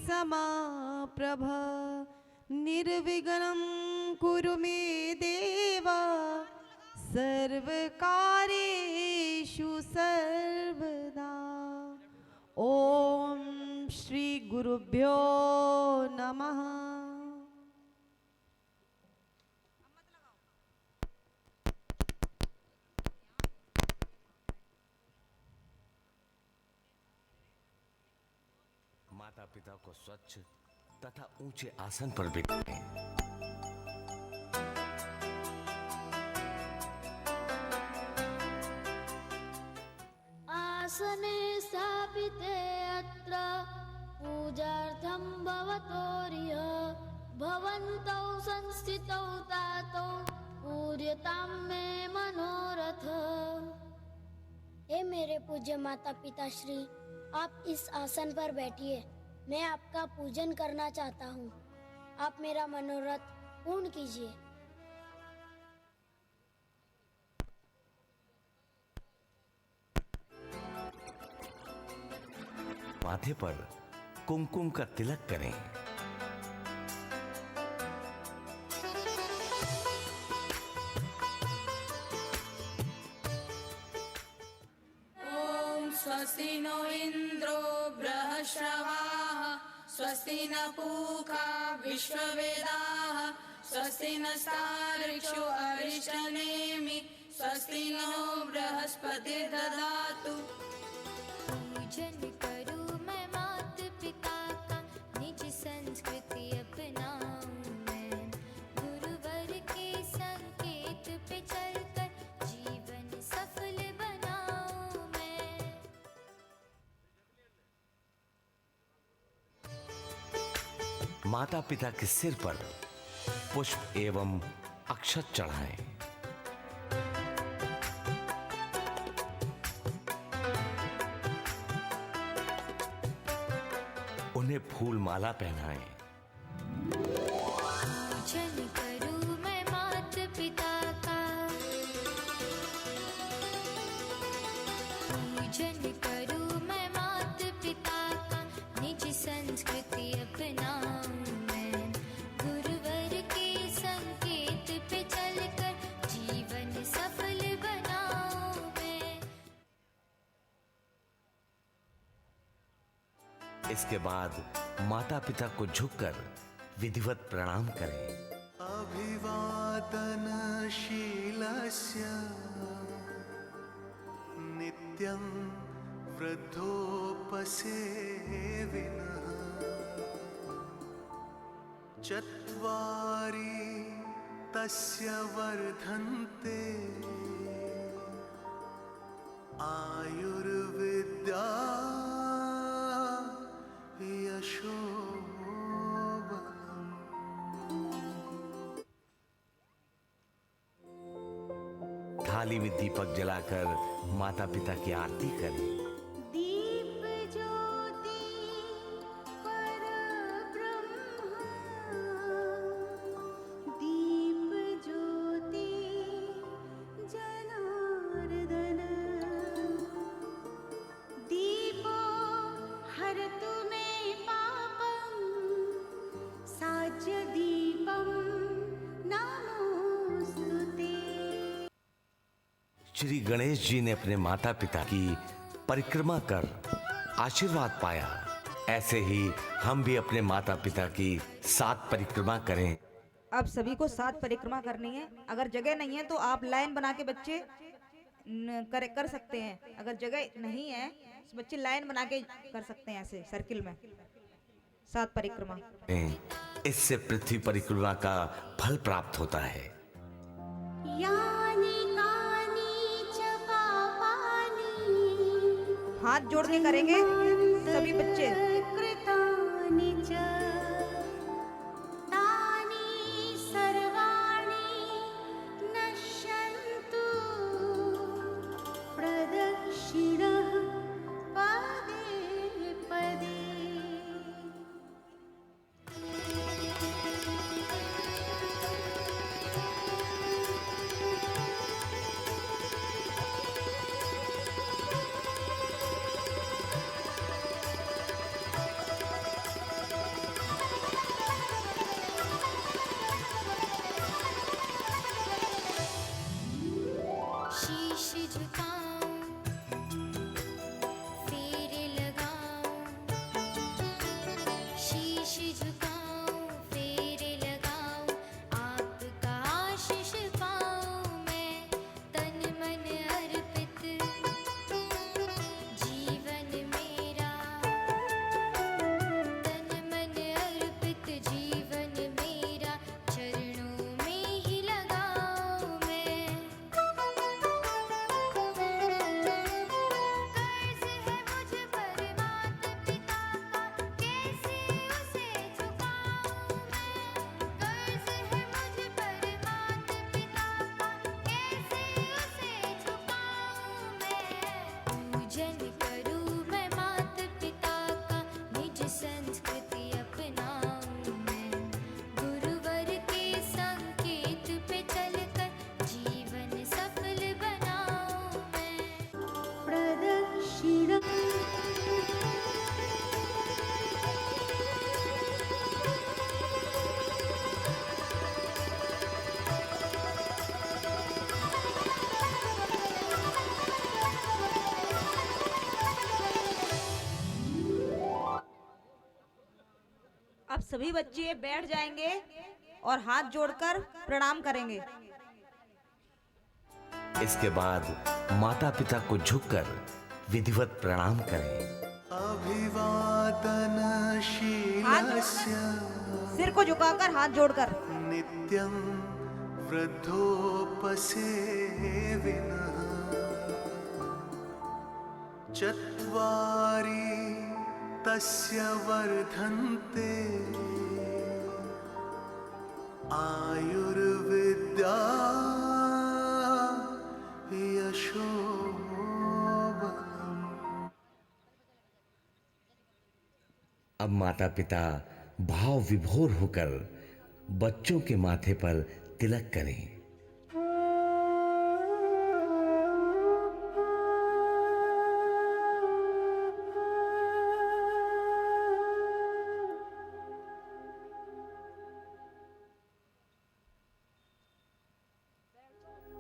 समाप्रभ निर्विघ्नं कुरु मे देव सर्वकार्येषु सर्वदा। ओम श्री गुरुभ्यो नमः। माता पिता को स्वच्छ तथा ऊंचे आसन पर बिठाएं। आसने स्थापिते अत्र पूजार्थं भवतोर्य भवन्तौ संस्थितौ तातौ पूर्यतां मे मनोरथ। हे मेरे पूज्य माता पिता श्री, आप इस आसन पर बैठिए। मैं आपका पूजन करना चाहता हूँ। आप मेरा मनोरथ पूर्ण कीजिए। माथे पर कुमकुम का तिलक करें। स्वस्ति नो इंद्रो बृहस्रवाः स्वस्ति न पूषा विश्ववेदाः स्वस्ति नस्तार्क्ष्यो अरिष्टनेमि स्वस्ति नो बृहस्पतिर्दधातु। पूजन करूं मैं माता पिता का, निज संस्कृति अपनाऊं मैं, गुरुवर के संकेत पे चलकर जीवन सफल बनाऊं मैं। माता पिता के सिर पर पुष्प एवं अक्षत चढ़ाएं। उन्हें फूल माला पहनाएं। पूजन करूं मैं माता पिता का, पूजन करूं मैं माता पिता का, निज संस्कृति अपनाऊं मैं, गुरुवर के संकेत पे चलकर जीवन सफल बनाऊं मैं। इसके बाद माता पिता को झुककर विधिवत प्रणाम करें। अभिवादनशीलस्य नित्यं वृद्धोपसेविनः चत्वारि तस्य वर्धन्ते आयुर्विद्या थाली में दीपक जलाकर माता पिता की आरती करें। दीप ज्योति परब्रह्म, दीप ज्योति जनार्दन, दीपो हरतु मे पापं, साज्य दीपं नमोस्तुते। श्री गणेश जी ने अपने माता पिता की परिक्रमा कर आशीर्वाद पाया। ऐसे ही हम भी अपने माता पिता की 7 परिक्रमा करें। अब सभी को 7 परिक्रमा करनी है। अगर जगह नहीं है तो आप लाइन बना के बच्चे कर सकते हैं। अगर जगह नहीं है तो बच्चे लाइन बना के कर सकते हैं, ऐसे सर्किल में 7 परिक्रमा। इससे पृथ्वी परिक्रमा का फल प्राप्त होता है। यानी कानी च पापानि, हाथ जोड़ के करेंगे सभी बच्चे। कृतानि च तानि सर्वाणि नश्यन्तु प्रदक्षिणः पदे पदे। झुकाऊं, फेरे लगाऊं, शीश झुकाऊं, फेरे लगाऊं, आपका आशीष पाऊं मैं, तन मन अर्पित जीवन मेरा, तन मन अर्पित जीवन मेरा, चरणों में ही लगाऊं मैं। कर्ज है मुझ पर माता पिता का, कैसे उसे चुकाऊं मैं। कर्ज है मुझ पर माता पिता का, कैसे उसे चुकाऊं मैं। पूजन करूं मैं माता पिता का, निज संस्कृति अपनाऊं मैं। गुरुवर के संकेत पे चलकर जीवन सफल बनाऊं मैं। प्रदक्षिणा अब सभी बच्चे बैठ जाएंगे और हाथ जोड़कर प्रणाम करेंगे। इसके बाद माता पिता को झुककर विधिवत प्रणाम करें। अभिवादनशीलस्य सिर को झुकाकर हाथ जोड़कर। नित्यं वृद्धोपसेविनः चत्वारि तस्य वर्धन्ते आयुर्विद्या यशोबलम्। अब माता पिता भाव विभोर होकर बच्चों के माथे पर तिलक करें।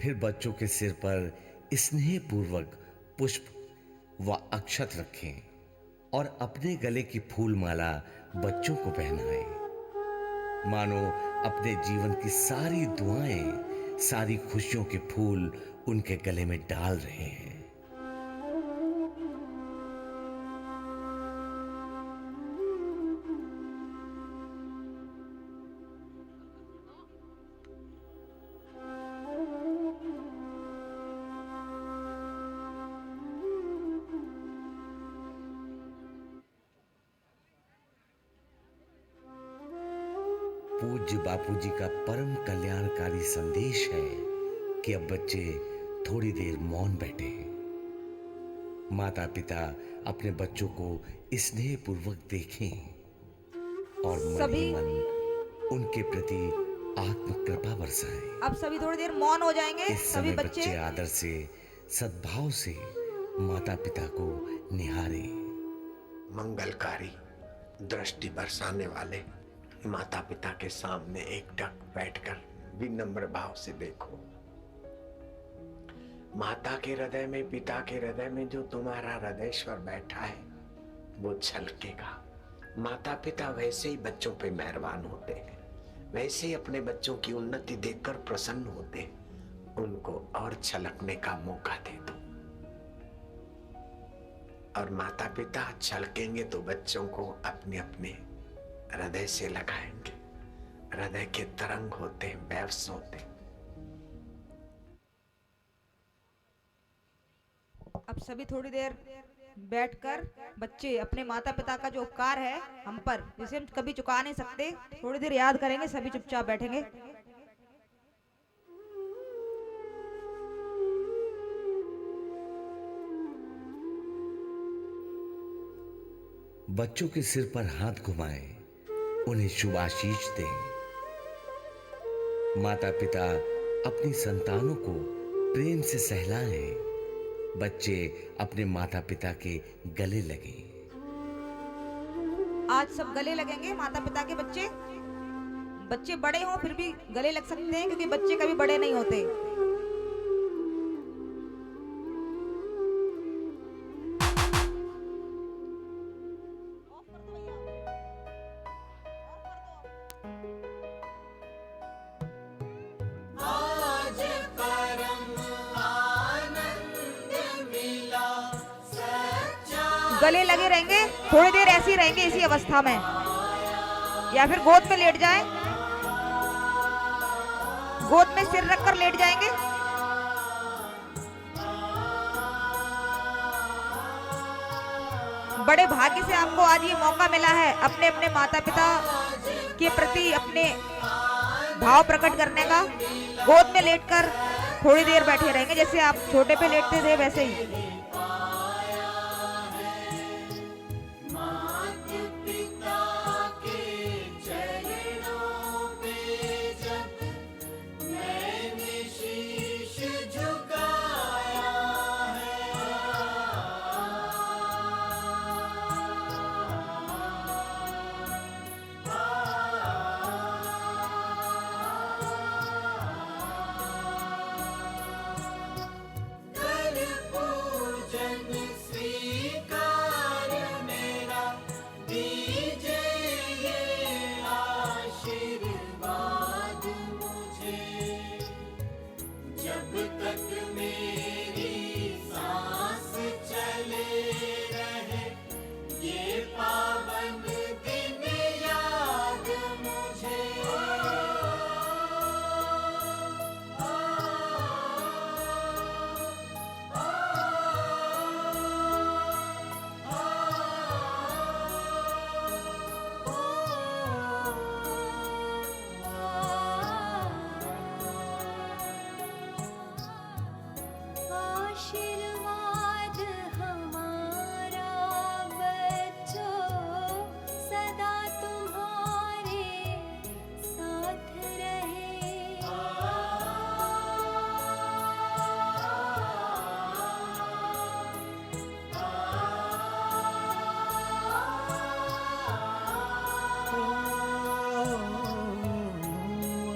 फिर बच्चों के सिर पर स्नेह पूर्वक पुष्प व अक्षत रखें और अपने गले की फूल माला बच्चों को पहनाएं। मानो अपने जीवन की सारी दुआएं, सारी खुशियों के फूल उनके गले में डाल रहे हैं। पूज्य बापूजी का परम कल्याणकारी संदेश है कि अब बच्चे थोड़ी देर मौन बैठे। माता पिता अपने बच्चों को स्नेह पूर्वक देखें और मन ही मन उनके प्रति आत्म कृपा बरसाएं। अब सभी थोड़ी देर मौन हो जाएंगे। इस सभी समय बच्चे बच्चे आदर से, सद्भाव से माता पिता को निहारें। मंगलकारी दृष्टि बरसाने वाले माता पिता के सामने एकटक बैठकर विनम्र भाव से देखो। माता के हृदय में, पिता के हृदय में जो तुम्हारा हृदयश्वर बैठा है वो छलकेगा। माता पिता वैसे ही बच्चों पे मेहरबान होते हैं, वैसे ही अपने बच्चों की उन्नति देखकर प्रसन्न होते हैं। उनको और छलकने का मौका दे दो। और माता पिता छलकेंगे तो बच्चों को अपने अपने हृदय से लगाएंगे। हृदय के तरंग होते हैं, वेव्स होते हैं। अब सभी थोड़ी देर बैठकर बच्चे अपने माता पिता का जो उपकार है हम पर, जिसे हम कभी चुका नहीं सकते, थोड़ी देर याद करेंगे। सभी चुपचाप बैठेंगे। बच्चों के सिर पर हाथ घुमाएं, उन्हें शुभ आशीष दें। माता पिता अपनी संतानों को प्रेम से सहलाएं। बच्चे अपने माता पिता के गले लगें। आज सब गले लगेंगे माता पिता के। बच्चे बच्चे बड़े हों फिर भी गले लग सकते हैं, क्योंकि बच्चे कभी बड़े नहीं होते। गले लगे रहेंगे, थोड़ी देर ऐसे ही रहेंगे इसी अवस्था में, या फिर गोद में लेट जाएं, गोद में सिर रखकर लेट जाएंगे। बड़े भाग्य से आपको आज ये मौका मिला है अपने अपने माता पिता के प्रति अपने भाव प्रकट करने का। गोद में लेटकर थोड़ी देर बैठे रहेंगे, जैसे आप छोटे पे लेटते थे वैसे ही। आशीर्वाद हमारा बच्चों सदा तुम्हारे साथ रहे।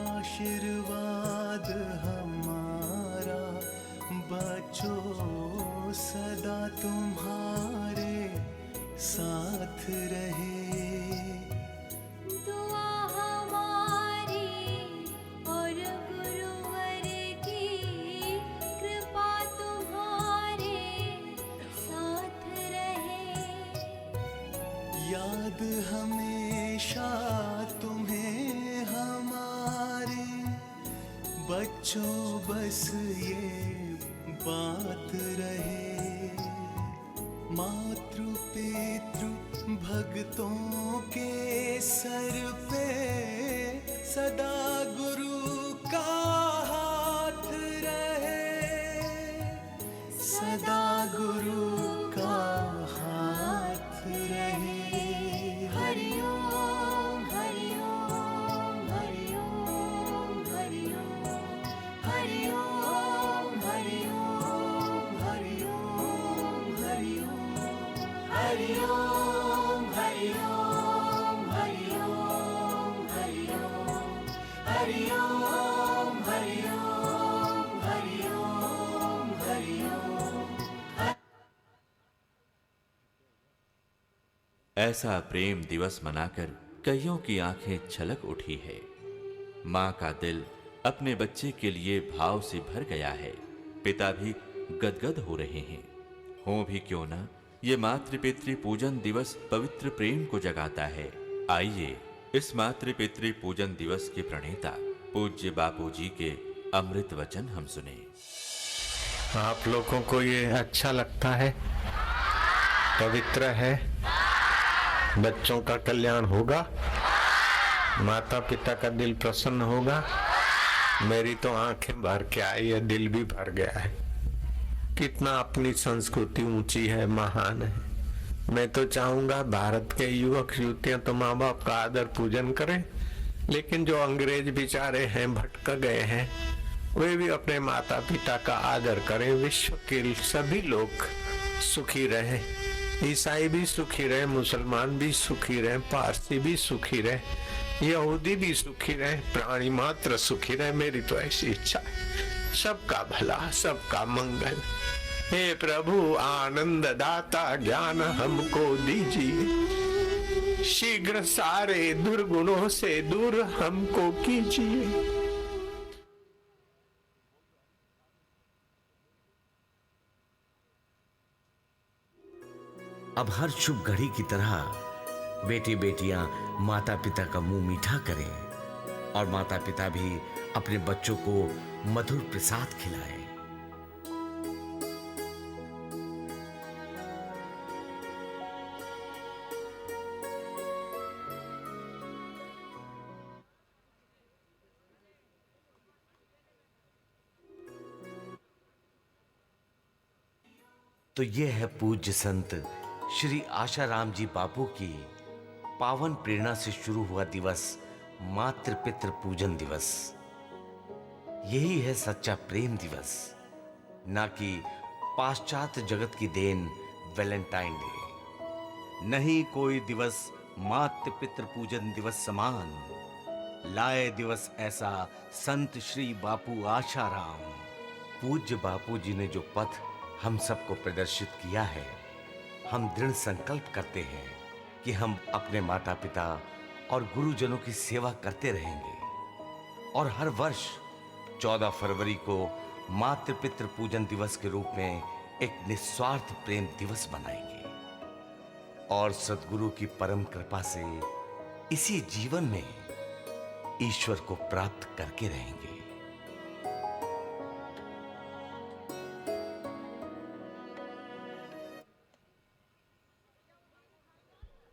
आशीर्वाद हमारा बच्चों सदा तुम्हारे साथ रहे। दुआ हमारी और गुरुवर की कृपा तुम्हारे साथ रहे। याद हमेशा तुम्हें हमारे बच्चों, बस ये बात रहे। मातृ पितृ भक्तों के सर पे सदा गुरु का हाथ रहे, सदा गुरु का हाथ रहे। हरि ओम हरि ओम हरि ओम हरि ओम हरि ओम हरि ओम हरि ओम हरि ओम हरि ओम हरि ओम हरि ओम हरि ओम हरि ओम हरि ओम हरि ओम हरि ओम। ऐसा प्रेम दिवस मनाकर कईयों की आंखें छलक उठी है। मां का दिल अपने बच्चे के लिए भाव से भर गया है। पिता भी गदगद हो रहे हैं। हो भी क्यों ना, ये मातृ पितृ पूजन दिवस पवित्र प्रेम को जगाता है। आइए इस मातृ पितृ पूजन दिवस के प्रणेता पूज्य बापूजी के अमृत वचन हम सुने। आप लोगों को ये अच्छा लगता है, पवित्र है, बच्चों का कल्याण होगा, माता पिता का दिल प्रसन्न होगा। मेरी तो आंखें भर के आई है, दिल भी भर गया है। कितना अपनी संस्कृति ऊंची है, महान है। मैं तो चाहूंगा भारत के युवक युवतियां तो माँ बाप का आदर पूजन करें, लेकिन जो अंग्रेज बेचारे हैं, भटक गए हैं, वे भी अपने माता पिता का आदर करें। विश्व के सभी लोग सुखी रहे, ईसाई भी सुखी रहे, मुसलमान भी सुखी रहे, पारसी भी सुखी रहे, यहूदी भी सुखी रहे, प्राणी मात्र सुखी रहे। मेरी तो ऐसी इच्छा है। सबका भला, सबका मंगल। हे प्रभु आनंद दाता ज्ञान हमको दीजिए, शीघ्र सारे दुर्गुणों से दूर हमको कीजिए। अब हर शुभ घड़ी की तरह बेटे बेटियां माता पिता का मुंह मीठा करें और माता पिता भी अपने बच्चों को मधुर प्रसाद खिलाएं। तो ये है पूज्य संत श्री आशाराम जी बापू की पावन प्रेरणा से शुरू हुआ दिवस, मातृ पितृ पूजन दिवस। यही है सच्चा प्रेम दिवस, ना कि पाश्चात्य जगत की देन वैलेंटाइन डे। नहीं कोई दिवस मातृ पितृ पूजन दिवस समान, लाए दिवस ऐसा संत श्री बापू आशाराम। पूज्य बापू जी ने जो पथ हम सबको प्रदर्शित किया है, हम दृढ़ संकल्प करते हैं कि हम अपने माता पिता और गुरुजनों की सेवा करते रहेंगे और हर वर्ष 14 फरवरी को मातृ पितृ पूजन दिवस के रूप में एक निस्वार्थ प्रेम दिवस मनाएंगे और सद्गुरु की परम कृपा से इसी जीवन में ईश्वर को प्राप्त करके रहेंगे।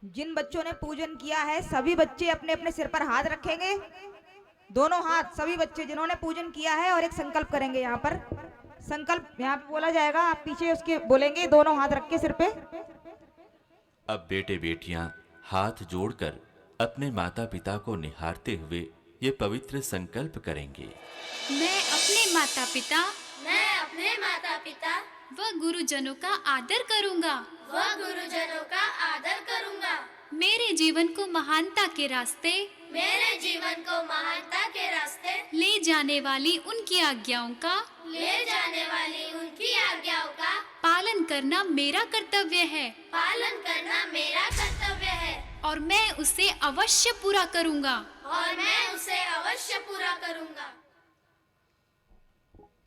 जिन बच्चों ने पूजन किया है सभी बच्चे अपने अपने सिर पर हाथ रखेंगे, दोनों हाथ, सभी बच्चे जिन्होंने पूजन किया है, और एक संकल्प करेंगे। यहाँ पर संकल्प यहाँ पे बोला जाएगा, आप पीछे उसके बोलेंगे, दोनों हाथ रख के सिर पे। अब बेटे बेटियां हाथ जोड़कर अपने माता पिता को निहारते हुए ये पवित्र संकल्प करेंगे। मैं अपने माता पिता व गुरुजनों का आदर करूंगा। मेरे जीवन को महानता के रास्ते ले जाने वाली उनकी आज्ञाओं का पालन करना मेरा कर्तव्य है और मैं उसे अवश्य पूरा करूंगा।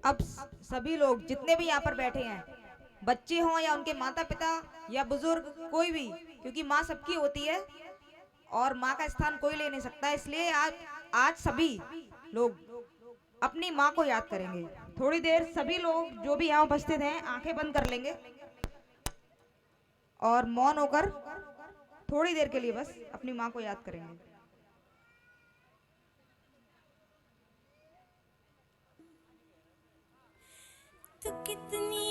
अब सभी लोग जितने भी यहाँ पर बैठे हैं, बच्चे हों या उनके माता पिता या बुजुर्ग, कोई भी, क्योंकि माँ सबकी होती है और माँ का स्थान कोई ले नहीं सकता, इसलिए आज सभी लोग अपनी माँ को याद करेंगे। थोड़ी देर सभी लोग जो भी यहाँ उपस्थित हैं आंखें बंद कर लेंगे और मौन होकर थोड़ी देर के लिए बस अपनी माँ को याद करेंगे। तू कितनी